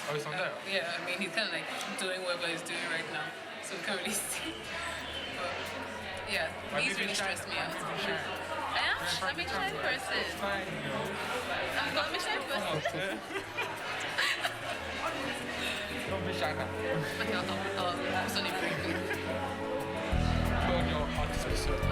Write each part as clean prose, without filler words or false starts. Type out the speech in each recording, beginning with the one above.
Oh, it's on there. Yeah, I mean, he's kind of like doing whatever he's doing right now, so we can't really see. But yeah, these really stress me out. I'm a shy person. I'm a shy person. Don't be shy now. Okay, I'll put on a break. Put on your artist persona.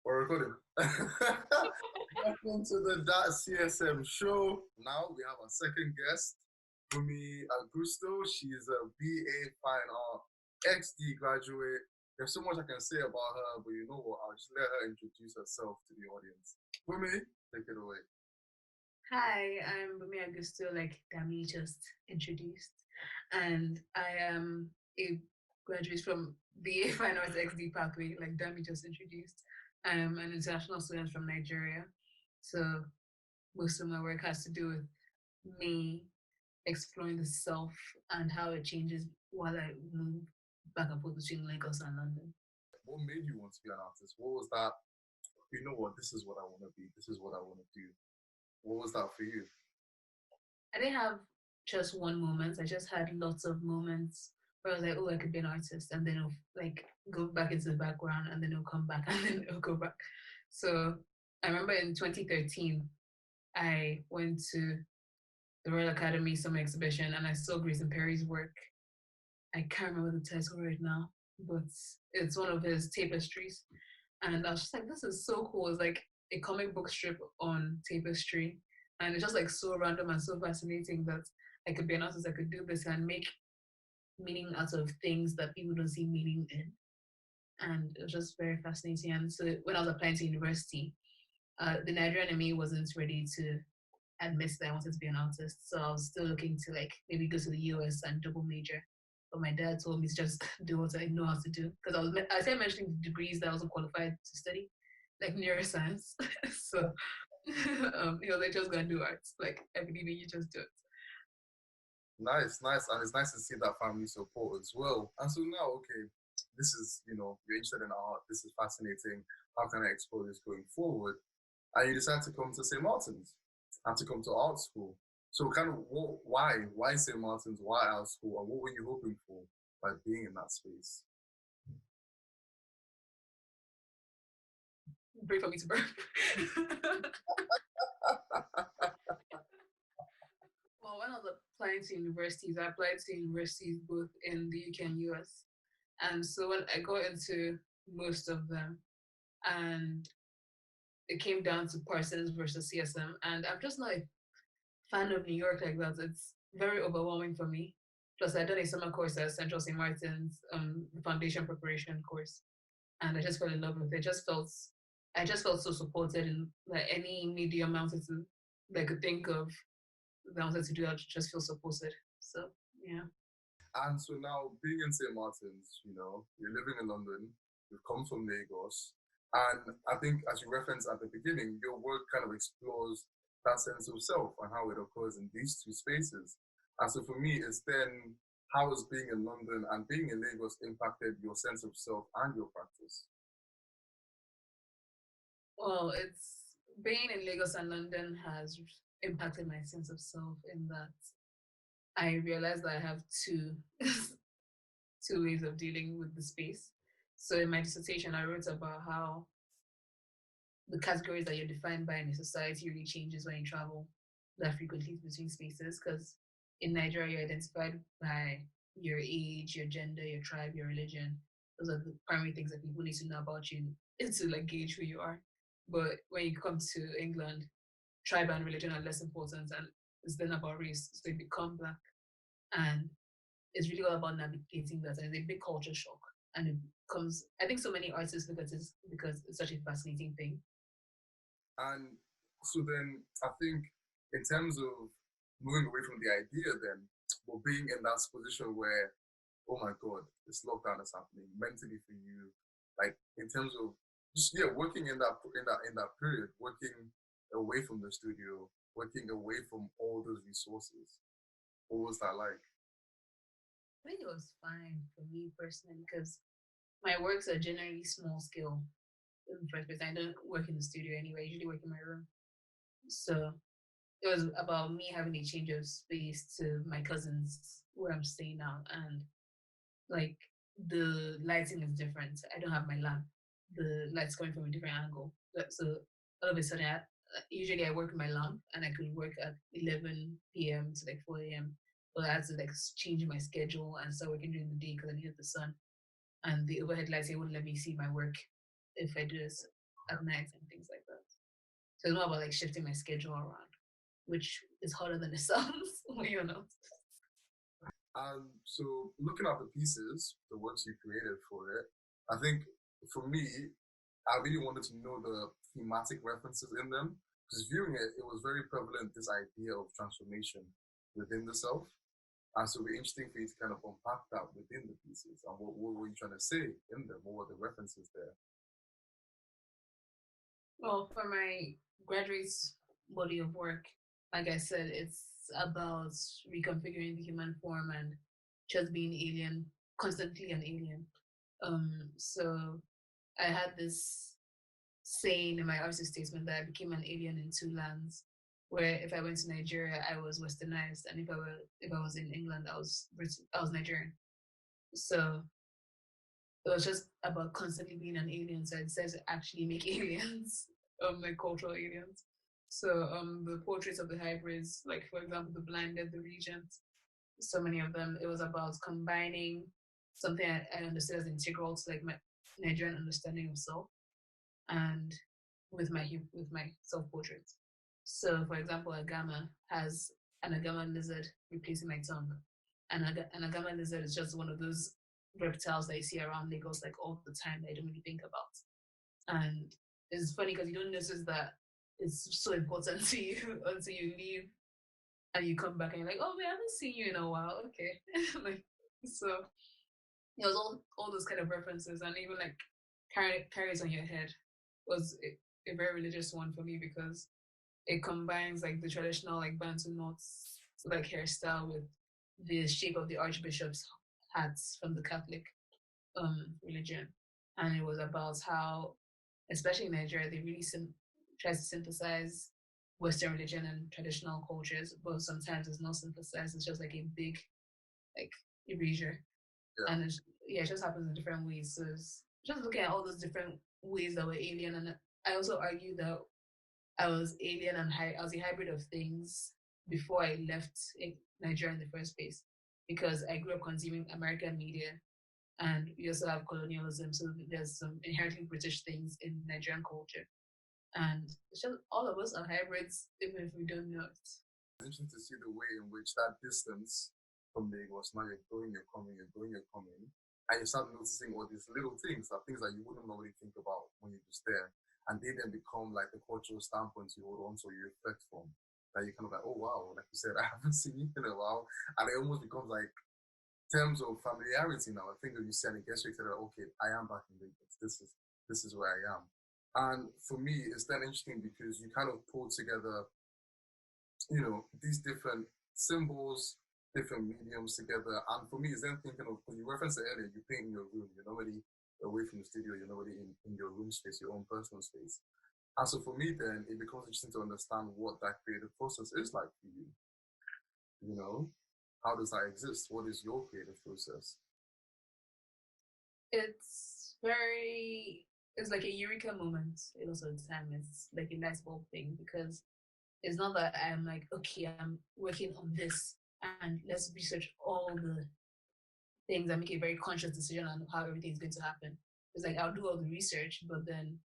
We're recording. Welcome to the CSM show. Now we have our second guest, Rumi Agusto. She's a BA Fine Art XD graduate. There's so much I can say about her, but you know what? I'll just let her introduce herself to the audience. Rumi, take it away. Hi, I'm Rumi Agusto, like Dami just introduced, and I am a graduate from BA Fine Arts XD pathway, like Dami just introduced. I'm an international student from Nigeria, so most of my work has to do with me exploring the self and how it changes while I move back and forth between Lagos and London. What made you want to be an artist? What was that? You know what? This is what I want to be. This is what I want to do. What was that for you? I didn't have just one moment. I just had lots of moments where I was like, oh, I could be an artist, and then it'll like go back into the background, and then it'll come back, and then it'll go back. So I remember in 2013, I went to the Royal Academy Summer Exhibition, and I saw Grayson Perry's work. I can't remember the title right now, but it's one of his tapestries. And I was just like, this is so cool. It's like a comic book strip on tapestry. And it's just like so random and so fascinating that I could be an artist, I could do this and make meaning out of things that people don't see meaning in. And it was just very fascinating. And so when I was applying to university, the Nigerian in me wasn't ready to admit that I wanted to be an artist. So I was still looking to like maybe go to the US and double major. But my dad told me to just do what I know how to do. Because I started mentioning degrees that I wasn't qualified to study, like neuroscience. So he was like, just go and do arts. Like, I believe in you, just do it. Nice. And it's nice to see that family support as well. And so now, okay, this is, you're interested in art. This is fascinating. How can I explore this going forward? And you decide to come to St. Martin's and to come to art school. So kind of why St. Martin's, why art school, and what were you hoping for by being in that space? Pray for me to burp. Well, when I was applying to universities, I applied to universities both in the UK and US. And so when I got into most of them, and it came down to Parsons versus CSM, and I'm just not a fan of New York like that. It's very overwhelming for me. Plus, I done a summer course at Central St. Martin's, the foundation preparation course, and I just fell in love with it. I just felt so supported in like any medium I wanted to, that I could think of that I wanted to do. I just feel supported. So yeah. And so now being in St. Martin's, you're living in London, you've come from Lagos, and I think as you referenced at the beginning, your work kind of explores that sense of self and how it occurs in these two spaces. And so for me, it's then how has being in London and being in Lagos impacted your sense of self and your practice? Well, it's being in Lagos and London has impacted my sense of self in that I realized that I have two two ways of dealing with the space. So in my dissertation, I wrote about how the categories that you're defined by in a society really changes when you travel that frequently between spaces. Because in Nigeria, you're identified by your age, your gender, your tribe, your religion. Those are the primary things that people need to know about you to like gauge who you are. But when you come to England, tribe and religion are less important, and it's then about race. So you become black, and it's really all about navigating that. And it's a big culture shock, and it becomes. I think so many artists look at it because it's such a fascinating thing. And so then I think in terms of moving away from the idea then, but being in that position where oh my god, this lockdown is happening mentally for you, like in terms of just working in that period, working away from the studio, working away from all those resources. What was that like? I think it was fine for me personally because my works are generally small scale in the first place. I don't work in the studio anyway. I usually work in my room. So it was about me having a change of space to my cousin's where I'm staying now, and like the lighting is different. I don't have my lamp. The light's coming from a different angle. So all of a sudden, usually I work with my lamp, and I could work at 11 p.m. to like 4 a.m. But I had to like change my schedule and start working during the day because I needed the sun. And the overhead lights, they wouldn't let me see my work if I do this at night and things like that. So it's more about like shifting my schedule around, which is harder than it sounds when you're not. So looking at the pieces, the works you created for it, I think for me, I really wanted to know the thematic references in them. Because viewing it, it was very prevalent, this idea of transformation within the self. And so it'd be interesting for you to kind of unpack that within the pieces. And what were you trying to say in them? What were the references there? Well, for my graduate body of work, like I said, it's about reconfiguring the human form and just being alien, constantly an alien. So I had this saying in my artist statement that I became an alien in two lands. Where if I went to Nigeria, I was westernized, and if I was in England, I was Nigerian. So it was just about constantly being an alien. So I decided to actually make aliens, like cultural aliens. So the portraits of the hybrids, like for example, the blinded, the regent, so many of them, it was about combining something I understood as integral to like my Nigerian understanding of self and with my self portraits. So for example, Agama has an Agama lizard replacing my tongue. And an Agama lizard is just one of those reptiles that you see around Lagos like all the time that I don't really think about. And it's funny because you don't notice that it's so important to you until you leave and you come back and you're like, oh, we haven't seen you in a while. Okay. Like, so it was all those kind of references, and even like carries on your head was a very religious one for me because it combines like the traditional like Bantu knots like hairstyle with the shape of the archbishop's hats from the Catholic religion, and it was about how, especially in Nigeria, they really try to synthesize Western religion and traditional cultures, but sometimes it's not synthesized. It's just like a big like erasure, Yeah. and it just happens in different ways. So it's just looking at all those different ways that were alien, and I also argue that I was alien and I was a hybrid of things before I left Nigeria in the first place because I grew up consuming American media, and we also have colonialism, so there's some inherently British things in Nigerian culture, and it's just all of us are hybrids even if we don't know it. It's interesting to see the way in which that distance from Lagos, now you're going, you're coming, you're going, you're coming, and you start noticing all these little things, that things that you wouldn't normally think about when you're just there. And they then become like the cultural standpoints you hold on to, you reflect from. That you're kind of like, oh wow, like you said, I haven't seen you in a while. And it almost becomes like terms of familiarity now. I think that you said it gets you to that, okay, I am back in Lagos. This is where I am. And for me, it's then interesting because you kind of pull together, these different symbols, different mediums together. And for me, it's then thinking of, when you referenced it earlier, you paint in your room, you're nobody away from the studio, you're nobody in your room space, your own personal space. And so for me, then it becomes interesting to understand what that creative process is like for you. How does that exist? What is your creative process? It's like a eureka moment a lot of the time. It's like a nice bulb thing because it's not that I'm like, okay, I'm working on this and let's research all the things and make a very conscious decision on how everything's going to happen. It's like I'll do all the research, but then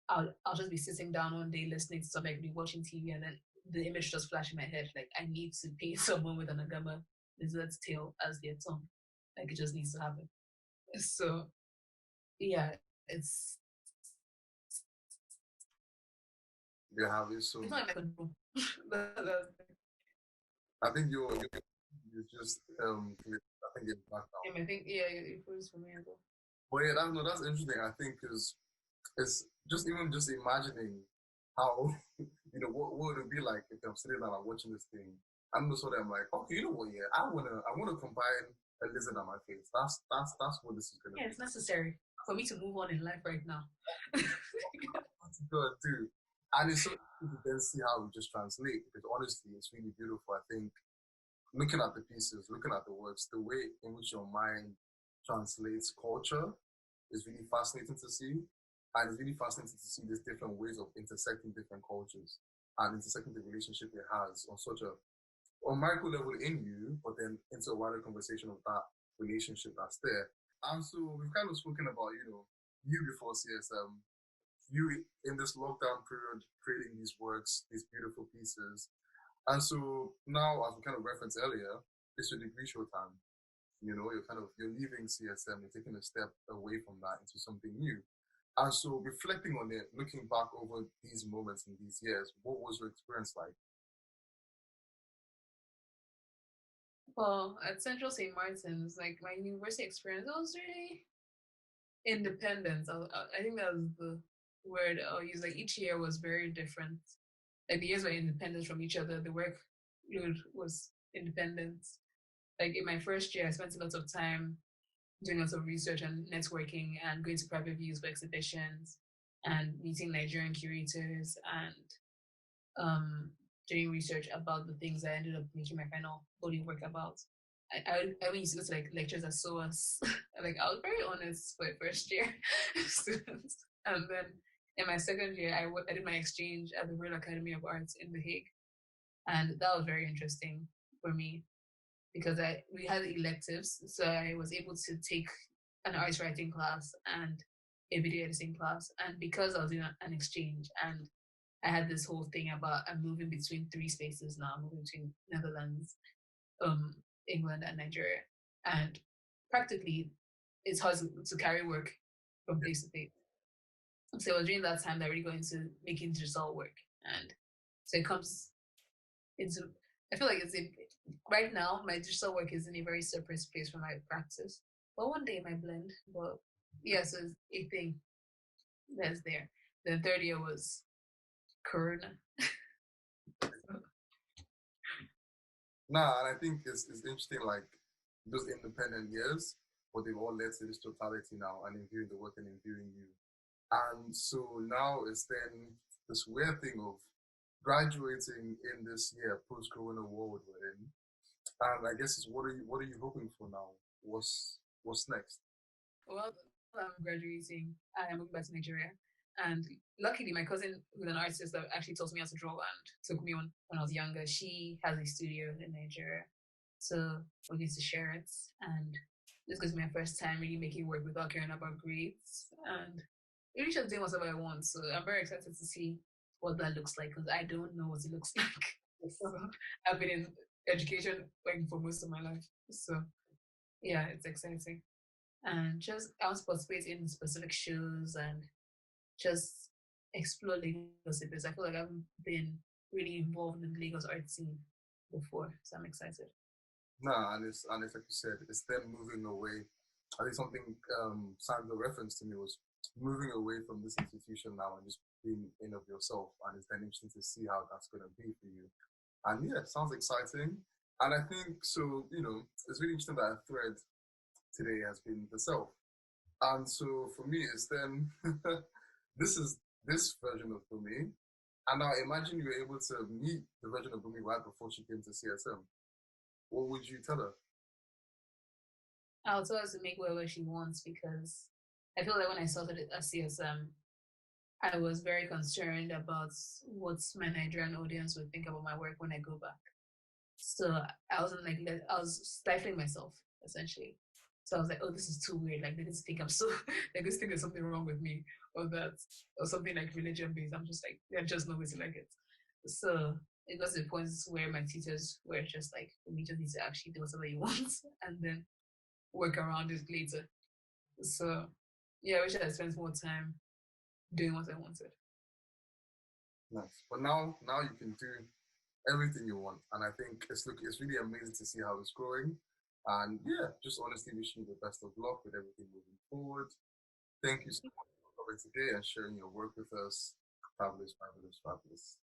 I'll just be sitting down one day listening to something, be watching TV, and then the image just flash in my head. Like I need to paint someone with an agama lizard's tail as their tongue. Like it just needs to happen. So yeah, it's You have it so. it's not in my control. I think you're It's just I think it's back now. I think it was for me as well. But yeah, that's interesting. I think because it's just even just imagining how what would it be like if I'm sitting down and watching this thing. I'm just sort of like, okay, you know what? Yeah, I wanna combine a lizard on my face. That's what this is gonna Yeah, be. it's necessary for me to move on in life right now. That's good too. And it's so easy to then see how we just translate because honestly, it's really beautiful. I think looking at the pieces, looking at the works, the way in which your mind translates culture is really fascinating to see. And it's really fascinating to see these different ways of intersecting different cultures and intersecting the relationship it has on such a on micro level in you, but then into a wider conversation of that relationship that's there. And so we've kind of spoken about, you before CSM, you in this lockdown period creating these works, these beautiful pieces. And so now, as we kind of referenced earlier, it's your degree show time. You're leaving CSM, you're taking a step away from that into something new. And so reflecting on it, looking back over these moments in these years, what was your experience like? Well, at Central St. Martin's, like my university experience, it was really independent. I think that was the word I'll use. Like each year was very different. Like the years were independent from each other. The workload was independent. Like in my first year, I spent a lot of time doing lots of research and networking and going to private views for exhibitions and meeting Nigerian curators and doing research about the things I ended up making my final body work about. I used to go to like lectures at SOAS. Like I was very honest for a first year student. And then in my second year, I did my exchange at the Royal Academy of Arts in The Hague. And that was very interesting for me because we had electives. So I was able to take an arts writing class and a video editing class. And because I was doing an exchange and I had this whole thing about I'm moving between three spaces now. I'm moving between Netherlands, um, England, and Nigeria. And practically, it's hard to carry work from place to place. So it was during that time that I really got into making digital work. And so it comes into, I feel like right now, my digital work is in a very separate space from my practice. But one day it might blend. But yeah, so it's a thing that's there. The third year was Corona. Nah, and I think it's interesting, like those independent years, but they've all led to this totality now and in viewing the work and in viewing you. And so now it's then this weird thing of graduating in this year post-corona world we're in. And I guess it's what are you hoping for now? What's next? Well, I'm graduating. I am moving back to Nigeria. And luckily, my cousin, who's an artist that actually taught me how to draw and took me on when I was younger, she has a studio in Nigeria. So we get to share it. And this is my first time really making work without caring about grades. And really just doing whatever I want. So I'm very excited to see what that looks like because I don't know what it looks like. So I've been in education like for most of my life. So yeah, it's exciting and just I want to participate in specific shows and just explore Lagos a bit. I feel like I haven't been really involved in the Lagos art scene before, so I'm excited. Nah, and it's like you said, it's them moving away. I think something Sandra referenced to me was moving away from this institution now and just being in of yourself. And it's then interesting to see how that's gonna be for you. And yeah, sounds exciting. And I think so, it's really interesting that a thread today has been the self. And so for me, it's then this is this version of Bumi. And now imagine you were able to meet the version of Bumi right before she came to CSM. What would you tell her? I'll tell her to make whatever she wants because I feel like when I started at CSM, I was very concerned about what my Nigerian audience would think about my work when I go back. So I wasn't like I was stifling myself essentially. So I was like, oh, this is too weird. Like they just think I'm so like this think there's something wrong with me or that or something like religion based. I'm just like they're just not going to like it. So it got to the point where my teachers were just like, we just need to actually do whatever you want and then work around it later. So yeah, I wish I had spent more time doing what I wanted. Nice. But now you can do everything you want. And I think it's really amazing to see how it's growing. And yeah, just honestly wishing you the best of luck with everything moving forward. Thank you so much for coming today and sharing your work with us. Fabulous, fabulous, fabulous.